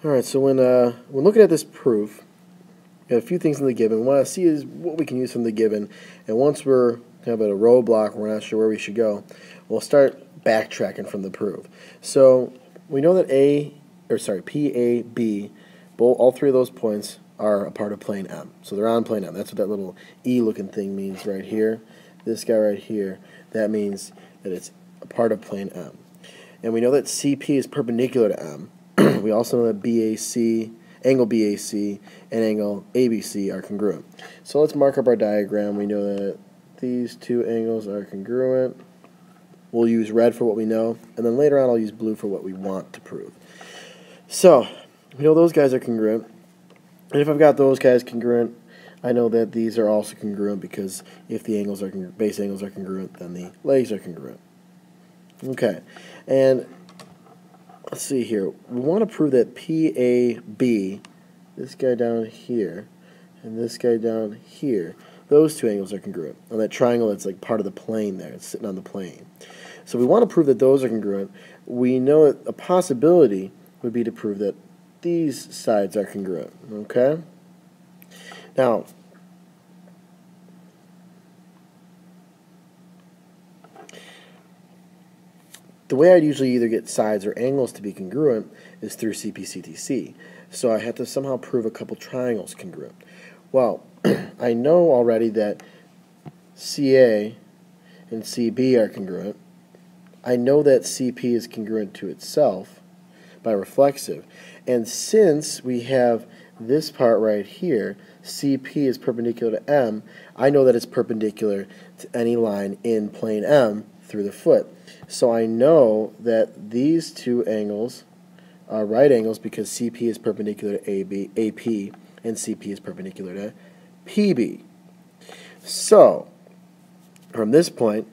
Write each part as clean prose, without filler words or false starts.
Alright, so when looking at this proof, we have a few things in the given. What I see is what we can use from the given, and once we're kind of at a roadblock, we're not sure where we should go, we'll start backtracking from the proof. So we know that P, A, B, all three of those points are a part of plane M. So they're on plane M. That's what that little E-looking thing means right here. This guy right here, that means that it's a part of plane M. And we know that CP is perpendicular to M. We also know that angle BAC and angle ABC are congruent. So let's mark up our diagram. We know that these two angles are congruent. We'll use red for what we know, and then later on I'll use blue for what we want to prove. So we know those guys are congruent, and if I've got those guys congruent, I know that these are also congruent, because if the angles are base angles are congruent, then the legs are congruent. Okay, and let's see here. We want to prove that PAB, this guy down here, and this guy down here, those two angles are congruent. On that triangle that's like part of the plane there, it's sitting on the plane. So we want to prove that those are congruent. We know that a possibility would be to prove that these sides are congruent. Okay? Now, the way I'd usually either get sides or angles to be congruent is through CP/CTC. So I have to somehow prove a couple triangles congruent. Well, I know already that CA and CB are congruent. I know that CP is congruent to itself by reflexive. And since we have this part right here, CP is perpendicular to M, I know that it's perpendicular to any line in plane M through the foot. So I know that these two angles are right angles because CP is perpendicular to AP and CP is perpendicular to PB. So from this point,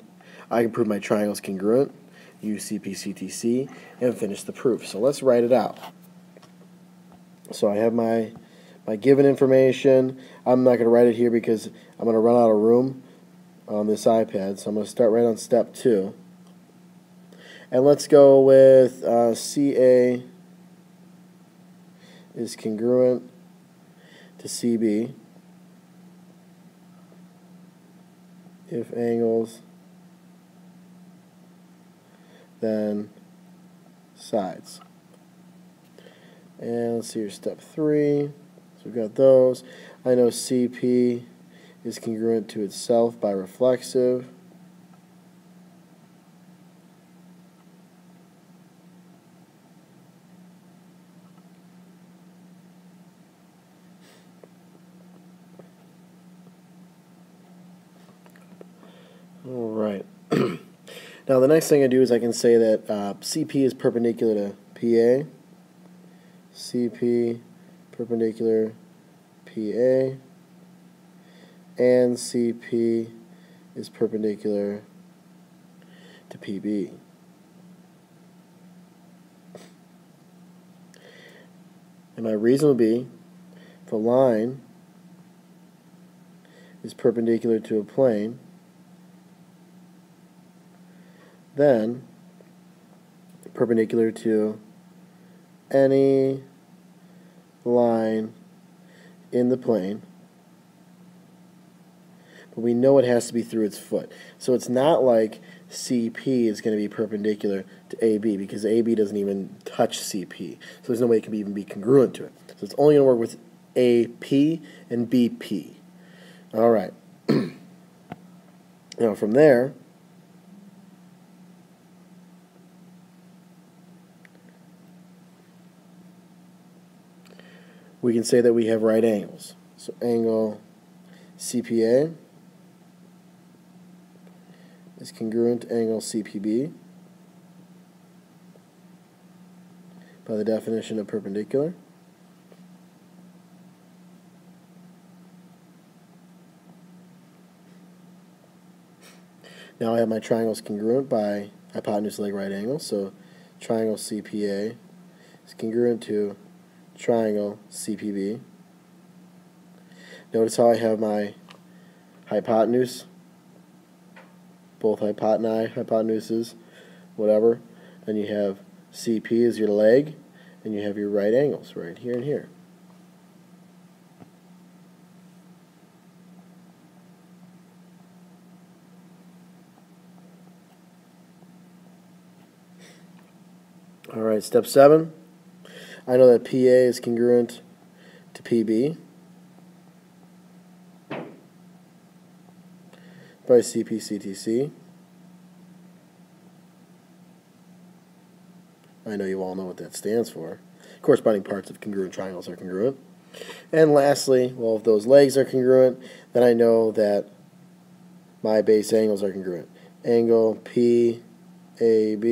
I can prove my triangle's congruent, use CP/CTC, and finish the proof. So let's write it out. So I have my given information. I'm not going to write it here because I'm going to run out of room on this iPad. So I'm going to start right on step 2. And let's go with CA is congruent to CB if angles, then sides. And let's see here, step 3. So we've got those. I know CP is congruent to itself by reflexive. All right. Now the next thing I do is I can say that CP is perpendicular to PA, CP perpendicular PA, and CP is perpendicular to PB. And my reason would be if a line is perpendicular to a plane, then perpendicular to any line in the plane, but we know it has to be through its foot. So it's not like CP is going to be perpendicular to AB, because AB doesn't even touch CP. So there's no way it can even be congruent to it. So it's only going to work with AP and BP. All right. Now from there, we can say that we have right angles. So angle CPA is congruent to angle CPB by the definition of perpendicular. Now I have my triangles congruent by hypotenuse, leg, right angle. So triangle CPA is congruent to triangle CPB. Notice how I have my hypotenuse, both hypotenuses, whatever, and you have CP is your leg, and you have your right angles right here and here. All right, step 7. I know that PA is congruent to PB by CPCTC. I know you all know what that stands for. Corresponding parts of congruent triangles are congruent. And lastly, well, if those legs are congruent, then I know that my base angles are congruent. Angle PAB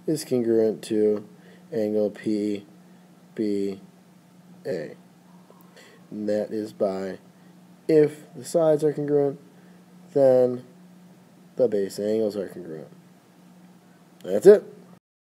is congruent to angle PBA. And that is by, if the sides are congruent, then the base angles are congruent. That's it.